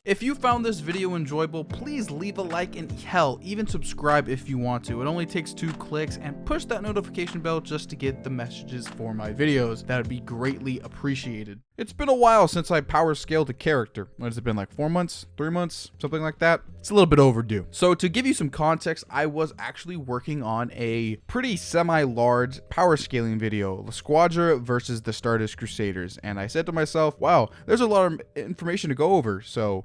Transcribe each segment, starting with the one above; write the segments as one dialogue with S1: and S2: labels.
S1: If you found this video enjoyable, please leave a like and hell, even subscribe if you want to. It only takes 2 clicks, and push that notification bell just to get the messages for my videos. That would be greatly appreciated. It's been a while since I power scaled a character. What has it been, like 4 months, 3 months, something like that? It's a little bit overdue. So to give you some context, I was actually working on a pretty semi-large power scaling video, La Squadra versus the Stardust Crusaders. And I said to myself, wow, there's a lot of information to go over. So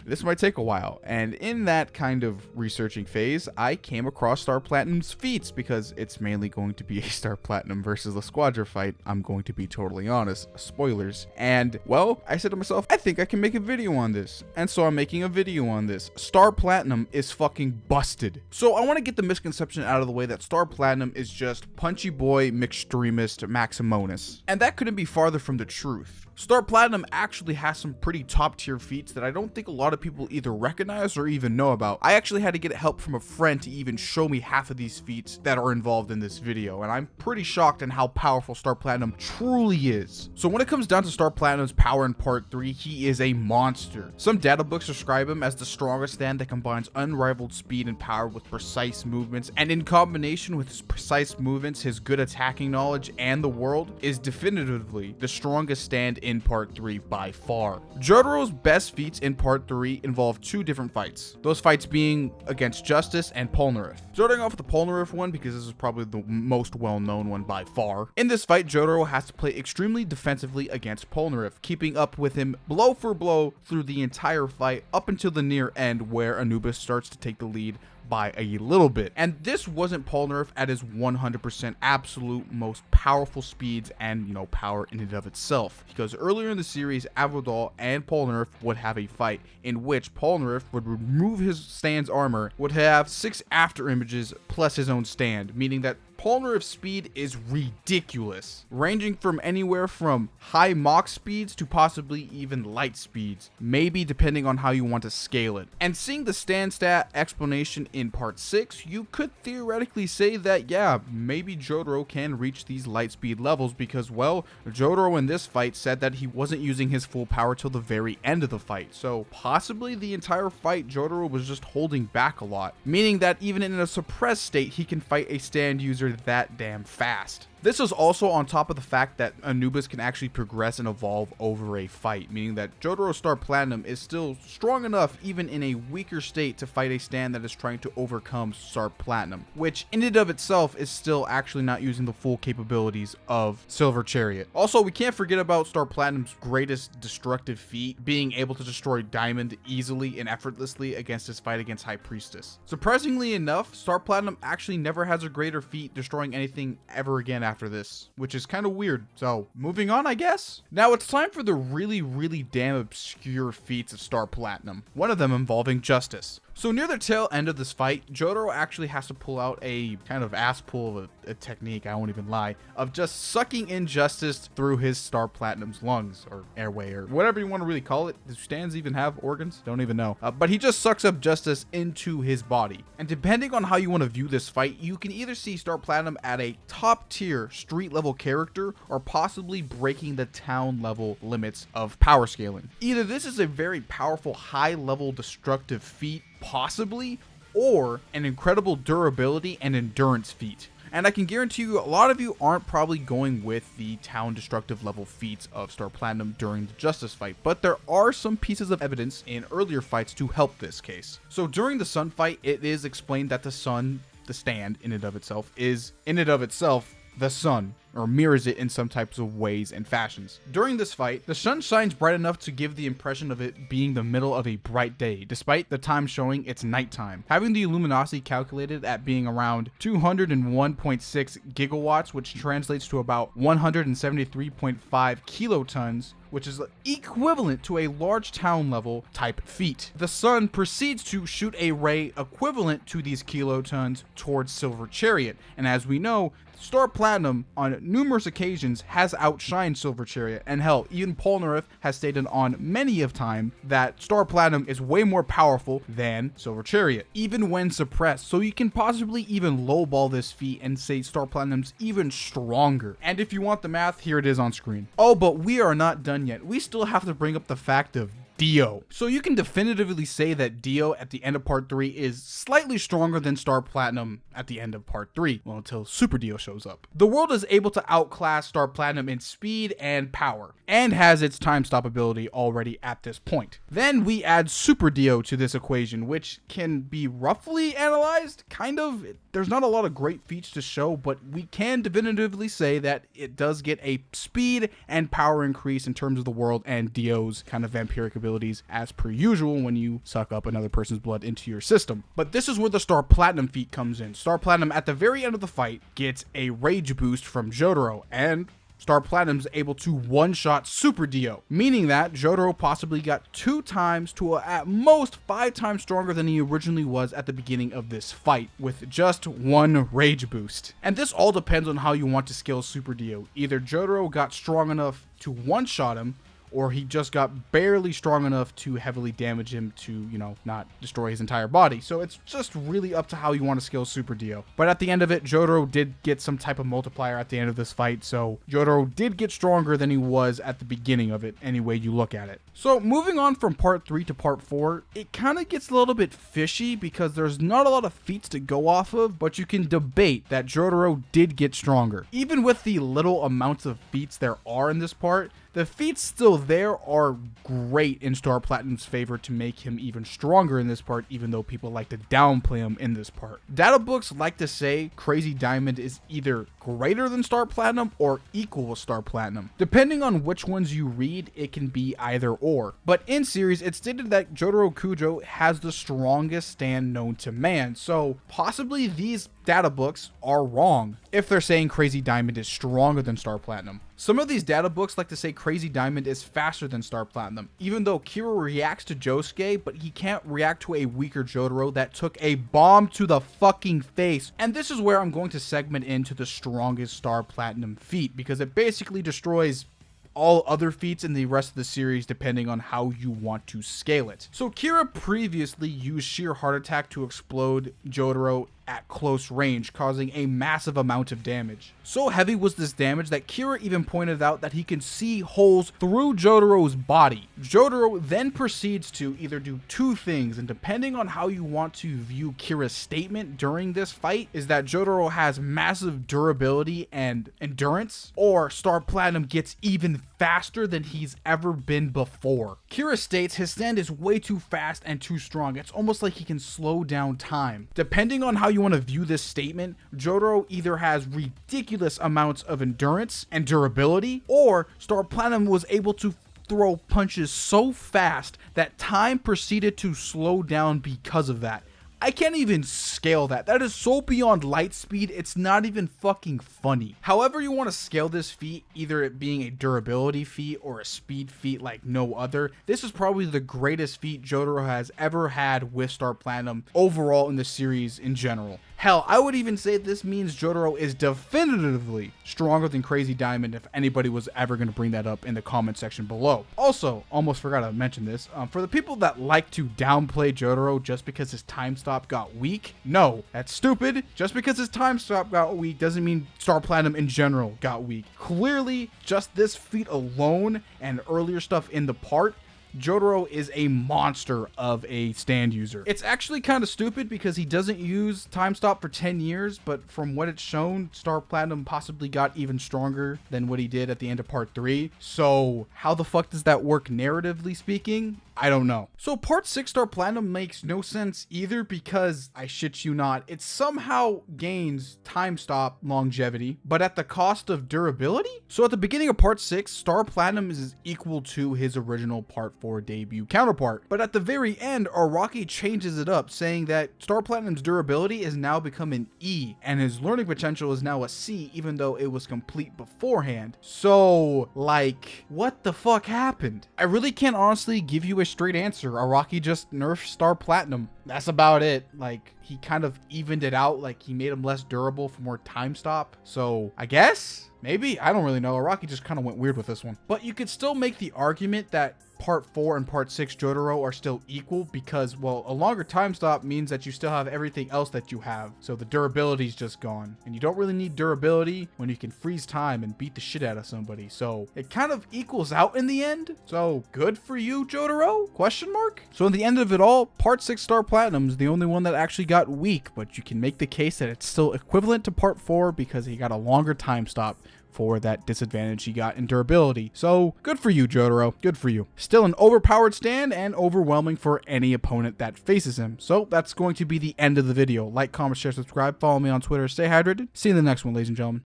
S1: this might take a while. And in that kind of researching phase, I came across Star Platinum's feats, because it's mainly going to be a Star Platinum versus La Squadra fight. I'm going to be totally honest. Spoilers. And well, I said to myself, I think I can make a video on this. And so I'm making a video on this. Star Platinum is fucking busted. So I want to get the misconception out of the way that Star Platinum is just punchy boy McStreamist Maximonus. And that couldn't be farther from the truth. Star Platinum actually has some pretty top tier feats that I don't think a lot of people either recognize or even know about. I actually had to get help from a friend to even show me half of these feats that are involved in this video, and I'm pretty shocked in how powerful Star Platinum truly is. So when it comes down to Star Platinum's power in part 3, he is a monster. Some data books describe him as the strongest stand that combines unrivaled speed and power with precise movements, and in combination with his precise movements, his good attacking knowledge, and the world, is definitively the strongest stand in part 3 by far. Jotaro's best feats in part 3 involve 2 different fights, those fights being against Justice and Polnareff. Starting off with the Polnareff one, because this is probably the most well-known one by far. In this fight, Jotaro has to play extremely defensively against Polnareff, keeping up with him blow for blow through the entire fight up until the near end, where Anubis starts to take the lead by a little bit. And this wasn't Polnareff at his 100% absolute most powerful speeds and, power in and of itself. Because earlier in the series, Avodal and Polnareff would have a fight in which Polnareff would remove his stand's armor, would have 6 after images plus his own stand, meaning that Polnareff's speed is ridiculous, ranging from anywhere from high Mach speeds to possibly even light speeds, maybe depending on how you want to scale it. And seeing the stand stat explanation in part 6, you could theoretically say that, yeah, maybe Jotaro can reach these light speed levels, because, well, Jotaro in this fight said that he wasn't using his full power till the very end of the fight, so possibly the entire fight Jotaro was just holding back a lot, meaning that even in a suppressed state, he can fight a stand user that damn fast. This is also on top of the fact that Anubis can actually progress and evolve over a fight, meaning that Jotaro Star Platinum is still strong enough even in a weaker state to fight a stand that is trying to overcome Star Platinum, which in and of itself is still actually not using the full capabilities of Silver Chariot. Also, we can't forget about Star Platinum's greatest destructive feat, being able to destroy Diamond easily and effortlessly against his fight against High Priestess. Surprisingly enough, Star Platinum actually never has a greater feat destroying anything ever again after this, which is kind of weird. So moving on, I guess. Now it's time for the really damn obscure feats of Star Platinum, one of them involving Justice. So near the tail end of this fight, Jotaro actually has to pull out a kind of ass pull of a technique, I won't even lie, of just sucking in Justice through his Star Platinum's lungs, or airway, or whatever you want to really call it. Do stands even have organs? Don't even know. But he just sucks up Justice into his body. And depending on how you want to view this fight, you can either see Star Platinum at a top tier street level character, or possibly breaking the town level limits of power scaling. Either this is a very powerful high level destructive feat, possibly, or an incredible durability and endurance feat. And I can guarantee you a lot of you aren't probably going with the town destructive level feats of Star Platinum during the Justice fight, but there are some pieces of evidence in earlier fights to help this case. So during the Sun fight, it is explained that the Sun, the stand in and of itself, is in and of itself the sun, or mirrors it in some types of ways and fashions. During this fight, the sun shines bright enough to give the impression of it being the middle of a bright day, despite the time showing it's nighttime. Having the luminosity calculated at being around 201.6 gigawatts, which translates to about 173.5 kilotons, which is equivalent to a large town level type feat. The sun proceeds to shoot a ray equivalent to these kilotons towards Silver Chariot, and as we know, Star Platinum on numerous occasions has outshined Silver Chariot, and hell, even Polnareff has stated on many of time that Star Platinum is way more powerful than Silver Chariot, even when suppressed. So you can possibly even lowball this feat and say Star Platinum's even stronger. And if you want the math, here it is on screen. Oh, but we are not done done yet. We still have to bring up the fact of Dio. So you can definitively say that Dio at the end of part 3 is slightly stronger than Star Platinum at the end of part 3. Well, until Super Dio shows up. The world is able to outclass Star Platinum in speed and power, and has its time stop ability already at this point. Then we add Super Dio to this equation, which can be roughly analyzed, kind of. There's not a lot of great feats to show, but we can definitively say that it does get a speed and power increase in terms of the world and Dio's kind of vampiric abilities as per usual when you suck up another person's blood into your system. But this is where the Star Platinum feat comes in. Star Platinum at the very end of the fight gets a rage boost from Jotaro, and Star Platinum's able to one-shot Super Dio, meaning that Jotaro possibly got 2 times to at most 5 times stronger than he originally was at the beginning of this fight, with just 1 rage boost. And this all depends on how you want to scale Super Dio. Either Jotaro got strong enough to one-shot him, or he just got barely strong enough to heavily damage him to, not destroy his entire body. So it's just really up to how you want to scale Super Dio. But at the end of it, Jotaro did get some type of multiplier at the end of this fight, so Jotaro did get stronger than he was at the beginning of it, any way you look at it. So moving on from part 3 to part 4, it kind of gets a little bit fishy because there's not a lot of feats to go off of, but you can debate that Jotaro did get stronger. Even with the little amounts of feats there are in this part, the feats still there are great in Star Platinum's favor to make him even stronger in this part, even though people like to downplay him in this part. Data books like to say Crazy Diamond is either greater than Star Platinum or equal with Star Platinum. Depending on which ones you read, it can be either or. But in series, it's stated that Jotaro Kujo has the strongest stand known to man, so possibly these data books are wrong if they're saying Crazy Diamond is stronger than Star Platinum. Some of these data books like to say Crazy Diamond is faster than Star Platinum, even though Kira reacts to Josuke, but he can't react to a weaker Jotaro that took a bomb to the fucking face. And this is where I'm going to segment into the strongest Star Platinum feat, because it basically destroys all other feats in the rest of the series depending on how you want to scale it. So Kira previously used sheer heart attack to explode Jotaro at close range, causing a massive amount of damage. So heavy was this damage that Kira even pointed out that he can see holes through Jotaro's body. Jotaro then proceeds to either do 2 things, and depending on how you want to view Kira's statement during this fight, is that Jotaro has massive durability and endurance, or Star Platinum gets even faster than he's ever been before. Kira states his stand is way too fast and too strong. It's almost like he can slow down time. Depending on how you want to view this statement, Jotaro either has ridiculous amounts of endurance and durability, or Star Platinum was able to throw punches so fast that time proceeded to slow down because of that. I can't even scale that. That is so beyond light speed, it's not even fucking funny. However you want to scale this feat, either it being a durability feat or a speed feat like no other, this is probably the greatest feat Jotaro has ever had with Star Platinum overall in the series in general. Hell, I would even say this means Jotaro is definitively stronger than Crazy Diamond if anybody was ever going to bring that up in the comment section below. Also, almost forgot to mention this, for the people that like to downplay Jotaro just because his time stop got weak, no, that's stupid. Just because his time stop got weak doesn't mean Star Platinum in general got weak. Clearly, just this feat alone and earlier stuff in the part, Jotaro is a monster of a stand user. It's actually kind of stupid because he doesn't use time stop for 10 years, but from what it's shown, Star Platinum possibly got even stronger than what he did at the end of part 3. So how the fuck does that work narratively speaking? I don't know. So part 6 Star Platinum makes no sense either because, I shit you not, it somehow gains time stop longevity, but at the cost of durability? So at the beginning of part 6, Star Platinum is equal to his original part 4 debut counterpart. But at the very end, Araki changes it up, saying that Star Platinum's durability is now become an E, and his learning potential is now a C, even though it was complete beforehand. So, like, what the fuck happened? I really can't honestly give you a straight answer. Araki just nerfed Star Platinum. That's about it. Like, he kind of evened it out, like he made him less durable for more time stop. So I guess Maybe? I don't really know. Araki just kind of went weird with this one. But you could still make the argument that Part 4 and Part 6 Jotaro are still equal because, well, a longer time stop means that you still have everything else that you have. So the durability's just gone. And you don't really need durability when you can freeze time and beat the shit out of somebody. So it kind of equals out in the end. So good for you, Jotaro? Question mark? So in the end of it all, Part 6 Star Platinum is the only one that actually got weak, but you can make the case that it's still equivalent to Part 4 because he got a longer time stop for that disadvantage he got in durability. So good for you, Jotaro. Good for you. Still an overpowered stand and overwhelming for any opponent that faces him. So that's going to be the end of the video. Like, comment, share, subscribe, follow me on Twitter, stay hydrated. See you in the next one, ladies and gentlemen.